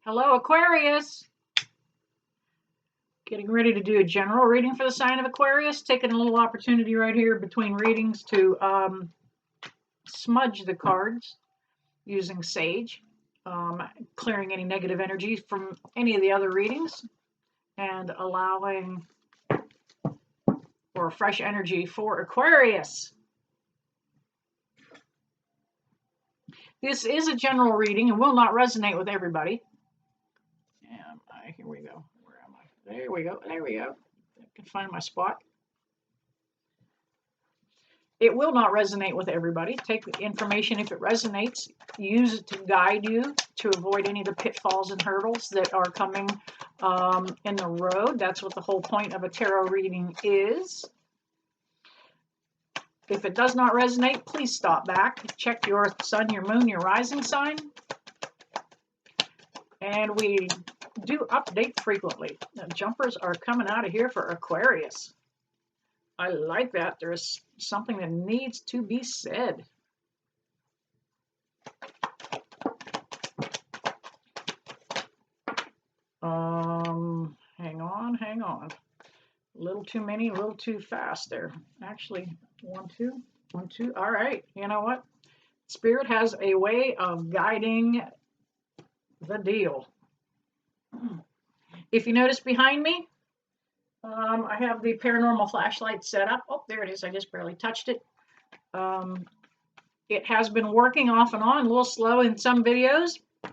Hello, Aquarius. Getting ready to do a general reading for the sign of Aquarius. Taking a little opportunity right here between readings to smudge the cards using sage, clearing any negative energy from any of the other readings, and allowing for fresh energy for Aquarius. This is a general reading and will not resonate with everybody. Here we go. Where am I? There we go. There we go. I can find my spot. It will not resonate with everybody. Take the information if it resonates. Use it to guide you to avoid any of the pitfalls and hurdles that are coming in the road. That's what the whole point of a tarot reading is. If it does not resonate, please stop back. Check your sun, your moon, your rising sign. And we do update frequently. The jumpers are coming out of here for Aquarius. I like that. There's something that needs to be said. Hang on. A little too many, a little too fast there. Actually, 1, 2, 1, 2. All right. You know what? Spirit has a way of guiding the deal. If you notice behind me, I have the paranormal flashlight set up. Oh, there it is. I just barely touched it. It has been working off and on, a little slow in some videos, a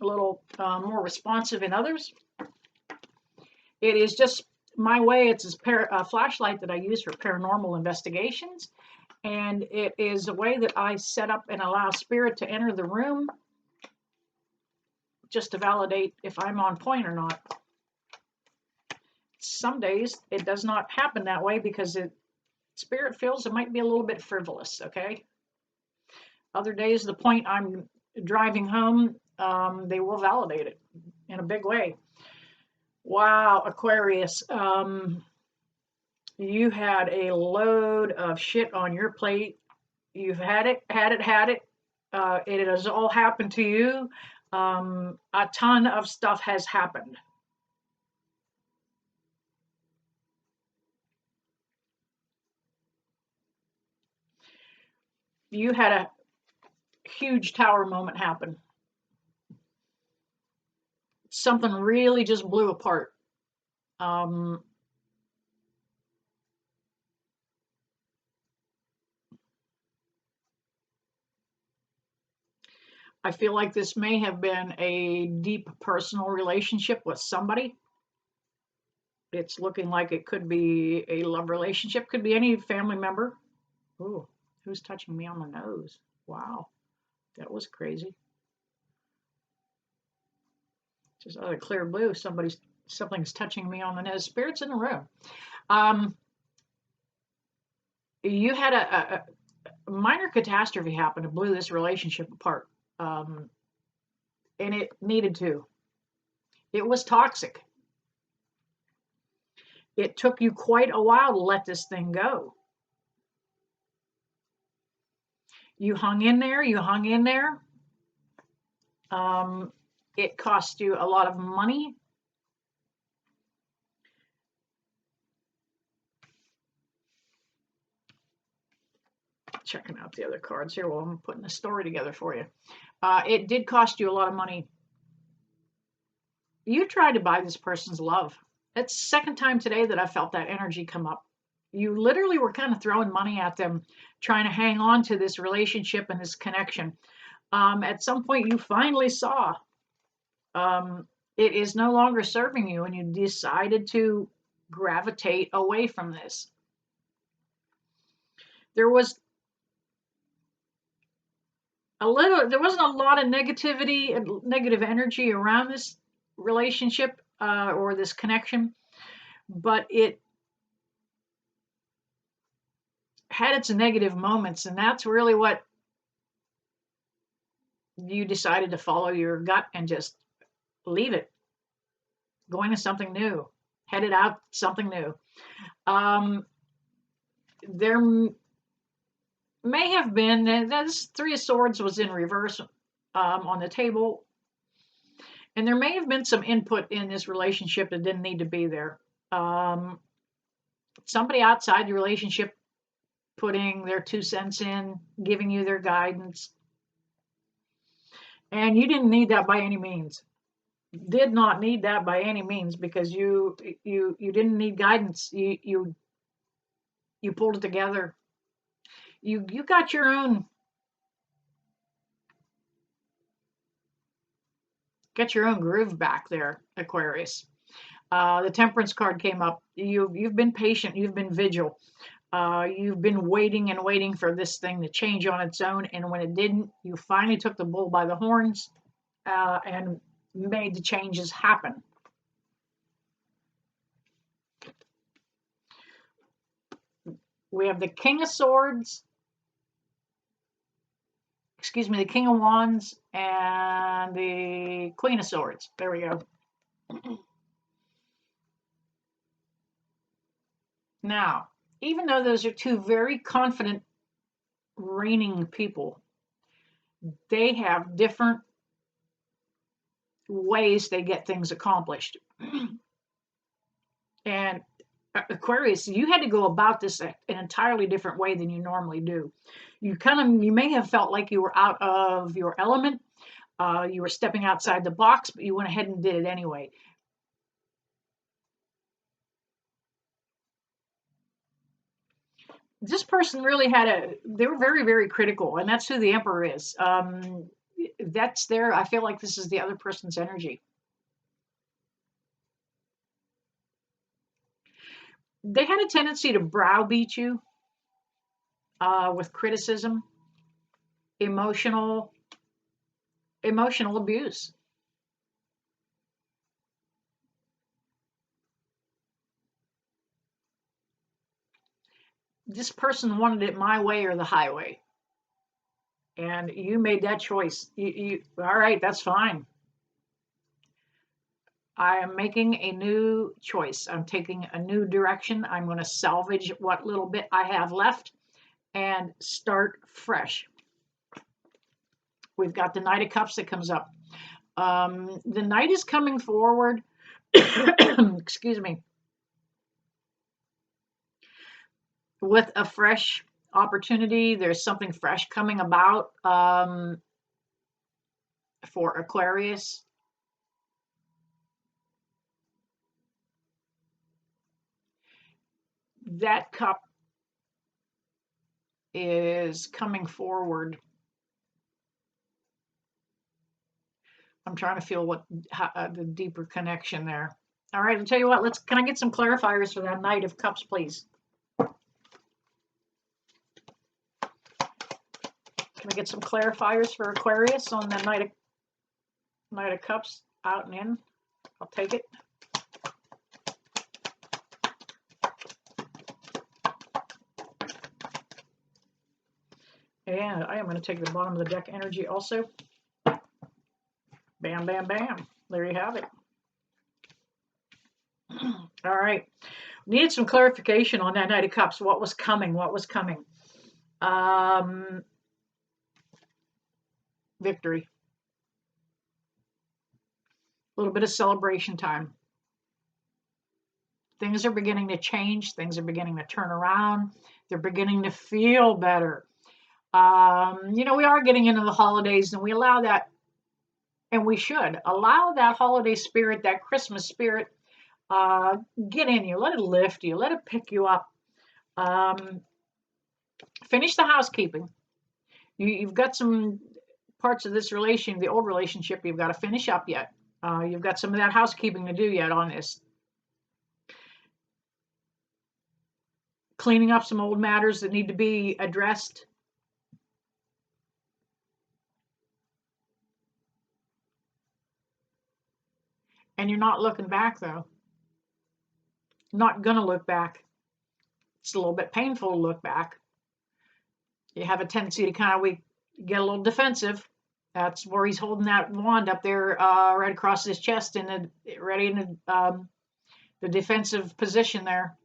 little more responsive in others. It is just my way. It's a flashlight that I use for paranormal investigations. And it is a way that I set up and allow spirit to enter the room just to validate if I'm on point or not. Some days it does not happen that way because spirit feels it might be a little bit frivolous, okay? Other days, the point I'm driving home, they will validate it in a big way. Wow, Aquarius, you had a load of shit on your plate. You've had it. It has all happened to you. A ton of stuff has happened. You had a huge tower moment happen. Something really just blew apart. I feel like this may have been a deep personal relationship with somebody. It's looking like it could be a love relationship, could be any family member. Ooh, who's touching me on the nose? Wow, that was crazy. Just out of clear blue, something's touching me on the nose. Spirit's in the room. You had a minor catastrophe happen to blew this relationship apart. And it needed to. It was toxic. It took you quite a while to let this thing go. You hung in there. It cost you a lot of money. Checking out the other cards here while I'm putting the story together for you. It did cost you a lot of money. You tried to buy this person's love. It's the second time today that I felt that energy come up. You literally were kind of throwing money at them, trying to hang on to this relationship and this connection. At some point, you finally saw it is no longer serving you, and you decided to gravitate away from this. There wasn't a lot of negativity and negative energy around this relationship or this connection, but it had its negative moments, and that's really what you decided to follow your gut and just leave it, going to something new, headed out something new. There may have been, this Three of Swords was in reverse on the table. And there may have been some input in this relationship that didn't need to be there. Um, Somebody outside the relationship putting their 2 cents in, giving you their guidance. And you didn't need that by any means. Did not need that by any means, because you didn't need guidance. You pulled it together. You got your own groove back there, Aquarius. The Temperance card came up. You've been patient. You've been vigil. You've been waiting and waiting for this thing to change on its own, and when it didn't, you finally took the bull by the horns and made the changes happen. We have the King of Swords, excuse me, the King of Wands, and the Queen of Swords. There we go. Now, even though those are two very confident, reigning people, they have different ways they get things accomplished. And Aquarius, you had to go about this an entirely different way than you normally do. You may have felt like you were out of your element. You were stepping outside the box, but you went ahead and did it anyway. This person really they were very, very critical, and that's who the Emperor is. I feel like this is the other person's energy. They had a tendency to browbeat you with criticism, emotional abuse. This person wanted it my way or the highway, and you made that choice. All right, that's fine. I am making a new choice. I'm taking a new direction. I'm going to salvage what little bit I have left and start fresh. We've got the Knight of Cups that comes up. The Knight is coming forward. Excuse me. With a fresh opportunity. There's something fresh coming about for Aquarius. That cup is coming forward. I'm trying to feel the deeper connection there. All right, I'll tell you what. Can I get some clarifiers for that Knight of Cups, please? Can I get some clarifiers for Aquarius on the Knight of Cups, out and in? I'll take it. And I am going to take the bottom of the deck energy also. Bam, bam, bam. There you have it. All right. Needed some clarification on that Knight of Cups. What was coming? What was coming? Victory. A little bit of celebration time. Things are beginning to change. Things are beginning to turn around. They're beginning to feel better. We are getting into the holidays, and we allow that, and we should allow that holiday spirit, that Christmas spirit, get in you. Let it lift you. Let it pick you up. Finish the housekeeping. You've got some parts of this the old relationship, you've got to finish up yet. You've got some of that housekeeping to do yet on this. Cleaning up some old matters that need to be addressed. And you're not looking back, though. Not going to look back. It's a little bit painful to look back. You have a tendency to kind of get a little defensive. That's where he's holding that wand up there right across his chest, ready in the defensive position there.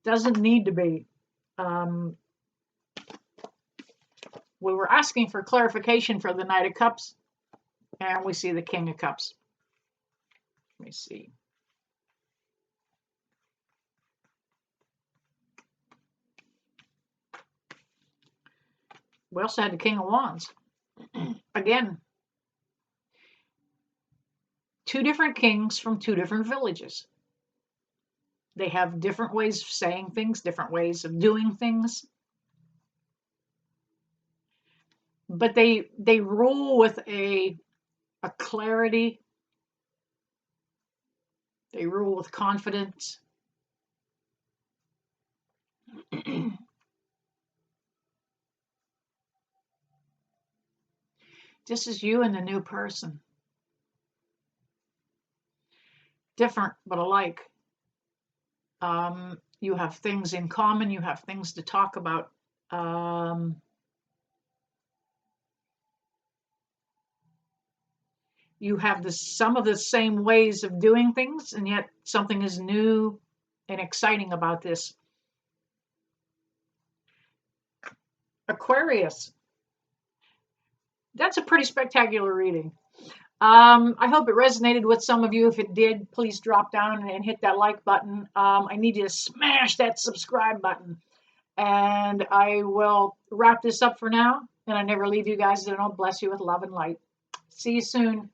Doesn't need to be. We were asking for clarification for the Knight of Cups, and we see the King of Cups. Let me see. We also had the King of Wands. Again, two different kings from two different villages. They have different ways of saying things, different ways of doing things. But they rule with a clarity. They rule with confidence. This is you and the new person. Different but alike. You have things in common. You have things to talk about. You have some of the same ways of doing things, and yet something is new and exciting about this. Aquarius. That's a pretty spectacular reading. I hope it resonated with some of you. If it did, please drop down and hit that like button. I need you to smash that subscribe button. And I will wrap this up for now. And I never leave you guys alone. Bless you with love and light. See you soon.